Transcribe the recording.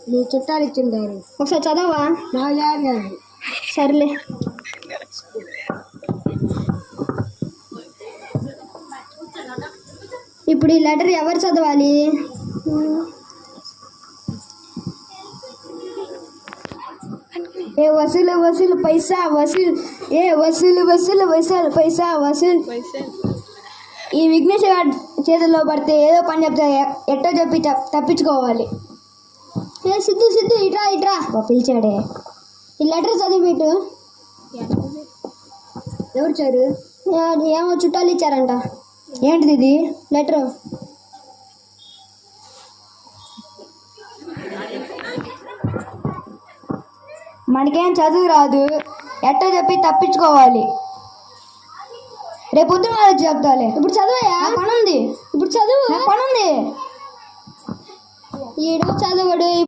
నీ చుట్టాలు ఇచ్చిండారు. ఒకసారి చదవా? సర్లే. ఇప్పుడు ఈ లెటర్ ఎవరు చదవాలి? ఏ వసూలు వసూలు పైసా వసూలు, ఏ వసూలు వసూలు వసూలు పైసా వసూలు. ఈ విఘ్నేష్ గారి చేతుల్లో పడితే ఏదో పని చెప్తా, ఎట్టో చెప్పి తప్పించుకోవాలి. ఏ సిద్ధు సిద్ధు ఇట్రా ఇట్రా. పిలిచాడే. ఈ లెటర్ చదివిపెట్టు. ఎవరు ఇచ్చారు? ఏమో చుట్టాలు ఇచ్చారంట. ఏంటిది ఇది? లెటరు. మనకేం చదువు రాదు, ఎట్టో చెప్పి తప్పించుకోవాలి. రేపు పొద్దున చెప్తాలే. ఇప్పుడు చదువయా? పనుంది. ఇప్పుడు చదువు. పనుంది. ఈడు చదువుడు.